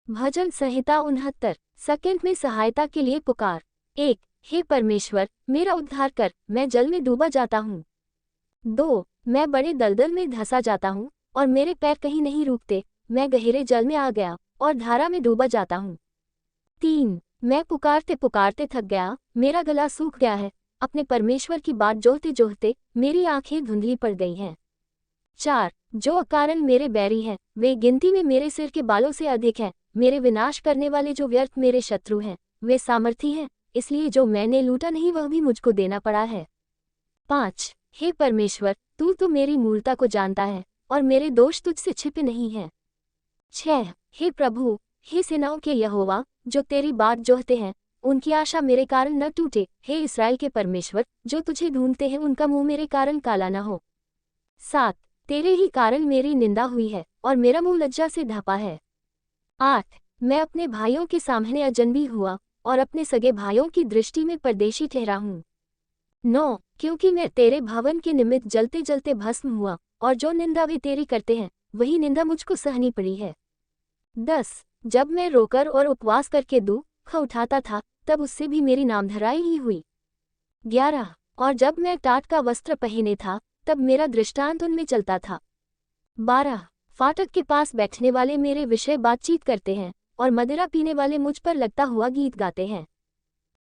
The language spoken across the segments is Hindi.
भजन संहिता 69। सेकंड में सहायता के लिए पुकार। 1। हे परमेश्वर, मेरा उद्धार कर, मैं जल में डूबा जाता हूँ। 2। मैं बड़े दलदल में धंसा जाता हूँ और मेरे पैर कहीं नहीं रुकते, मैं गहरे जल में आ गया और धारा में डूबा जाता हूँ। 3। मैं पुकारते पुकारते थक गया, मेरा गला सूख गया है, अपने परमेश्वर की बात जोहते जोहते मेरी आंखें धुंधली पड़ गई हैं। 4। जो अकारण मेरे बैरी हैं, वे गिनती में मेरे सिर के बालों से अधिक हैं, मेरे विनाश करने वाले जो व्यर्थ मेरे शत्रु हैं, वे सामर्थी हैं, इसलिए जो मैंने लूटा नहीं वह भी मुझको देना पड़ा है। 5। हे परमेश्वर, तू तो मेरी मूलता को जानता है और मेरे दोष तुझसे छिपे नहीं हैं। 6। हे प्रभु, हे सेनाओं के यहोवा, जो तेरी बात जोहते हैं, उनकी आशा मेरे कारण न टूटे। हे इस्राएल के परमेश्वर, जो तुझे ढूंढते हैं उनका मुंह मेरे कारण काला न हो। 7। तेरे ही कारण मेरी निंदा हुई है और मेरा मुंह लज्जा से ढपा है। 8। मैं अपने भाइयों के सामने अजनबी हुआ और अपने सगे भाइयों की दृष्टि में परदेशी ठहरा हूँ। 9। क्योंकि मैं तेरे भवन के निमित्त जलते जलते भस्म हुआ और जो निंदा वे तेरी करते हैं वही निंदा मुझको सहनी पड़ी है। 10। जब मैं रोकर और उपवास करके दुख उठाता था तब उससे भी मेरी नामधराई ही हुई। 11। और जब मैं टाट का वस्त्र पहने था तब मेरा दृष्टांत उनमें चलता था। 12। फाटक के पास बैठने वाले मेरे विषय बातचीत करते हैं और मदिरा पीने वाले मुझ पर लगता हुआ गीत गाते हैं।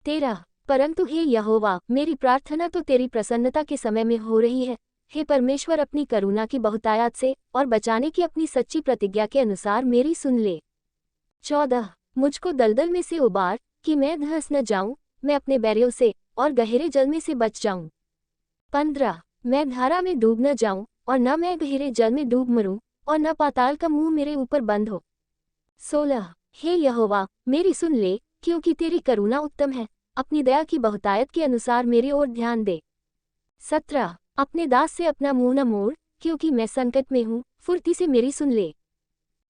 13। परंतु हे यहोवा, मेरी प्रार्थना तो तेरी प्रसन्नता के समय में हो रही है। हे परमेश्वर, अपनी करुणा की बहुतायत से और बचाने की अपनी सच्ची प्रतिज्ञा के अनुसार मेरी सुन ले। 14। मुझको दलदल में से उबार कि मैं धंस न जाऊं, मैं अपने बैरियों से और गहरे जल में से बच जाऊं। 15। मैं धारा में डूब न जाऊं और न मैं गहरे जल में डूब मरूं और न पाताल का मुंह मेरे ऊपर बंद हो। 16। हे यहोवा, मेरी सुन ले, क्योंकि तेरी करुणा उत्तम है, अपनी दया की बहुतायत के अनुसार मेरी ओर ध्यान दे। 17। अपने दास से अपना मुंह न मोड़, क्योंकि मैं संकट में हूँ, फुर्ती से मेरी सुन ले।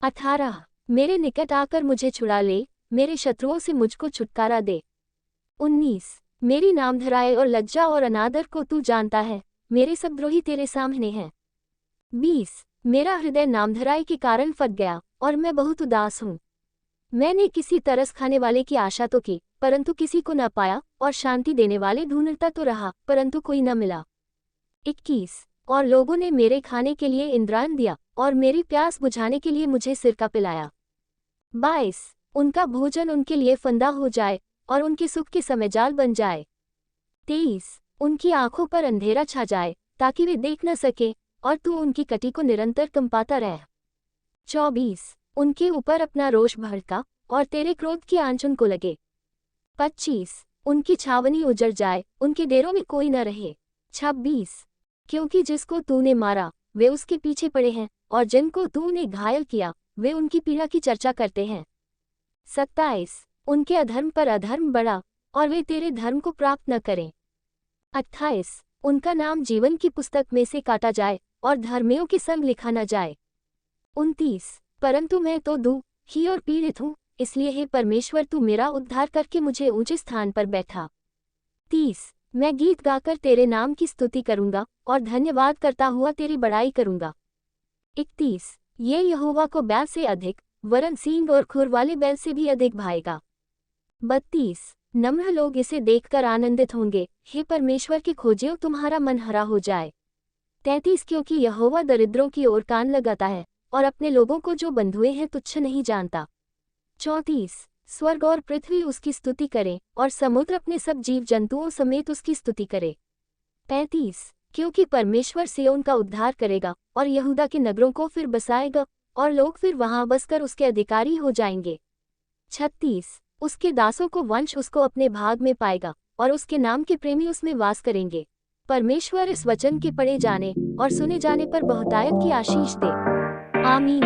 18। मेरे निकट आकर मुझे छुड़ा ले, मेरे शत्रुओं से मुझको छुटकारा दे। 19। मेरी नामधराई और लज्जा और अनादर को तू जानता है, मेरे सब द्रोही तेरे सामने हैं। 20। मेरा हृदय नामधराई के कारण फट गया और मैं बहुत उदास हूँ। मैंने किसी तरस खाने वाले की आशा तो की, परंतु किसी को न पाया, और शांति देने वाले ढूंढता तो रहा, परंतु कोई न मिला। 21। और लोगों ने मेरे खाने के लिए इंद्रान दिया और मेरी प्यास बुझाने के लिए मुझे सिरका पिलाया। 22। उनका भोजन उनके लिए फंदा हो जाए और उनके सुख के समय जाल बन जाए। 23। उनकी आंखों पर अंधेरा छा जाए ताकि वे देख न सके और तू उनकी कटी को निरंतर कंपाता रह। 24। उनके ऊपर अपना रोष भड़का और तेरे क्रोध की आंच उनको लगे। 25। उनकी छावनी उजड़ जाए, उनके डेरों में कोई न रहे। 26। क्योंकि जिसको तूने मारा वे उसके पीछे पड़े हैं और जिनको तूने घायल किया वे उनकी पीड़ा की चर्चा करते हैं। 27। उनके अधर्म पर अधर्म बढ़ा और वे तेरे धर्म को प्राप्त न करें। 28। उनका नाम जीवन की पुस्तक में से काटा जाए और धर्मियों के संग लिखा न जाए। 29। परंतु मैं तो दुखी और पीड़ित हूँ, इसलिए हे परमेश्वर, तू मेरा उद्धार करके मुझे ऊंचे स्थान पर बैठा। 30। मैं गीत गाकर तेरे नाम की स्तुति करूंगा और धन्यवाद करता हुआ तेरी बड़ाई करूंगा। 31। ये यहोवा को बैल से अधिक, वरन सींग और खुर वाले बैल से भी अधिक भाएगा। 32। नम्र लोग इसे देखकर आनंदित होंगे, हे परमेश्वर के खोजियों, तुम्हारा मन हरा हो जाए। 33। क्योंकि यहोवा दरिद्रों की ओर कान लगाता है और अपने लोगों को जो बंधुए हैं तुच्छ नहीं जानता। 34। स्वर्ग और पृथ्वी उसकी स्तुति करें और समुद्र अपने सब जीव जंतुओं समेत उसकी स्तुति करे। 35। क्योंकि परमेश्वर सिय्योन का उद्धार करेगा और यहूदा के नगरों को फिर बसाएगा और लोग फिर वहां बसकर उसके अधिकारी हो जाएंगे। 36। उसके दासों को वंश उसको अपने भाग में पाएगा और उसके नाम के प्रेमी उसमें वास करेंगे। परमेश्वर इस वचन के पढ़े जाने और सुने जाने पर बहुतायत की आशीष दे। आमीन।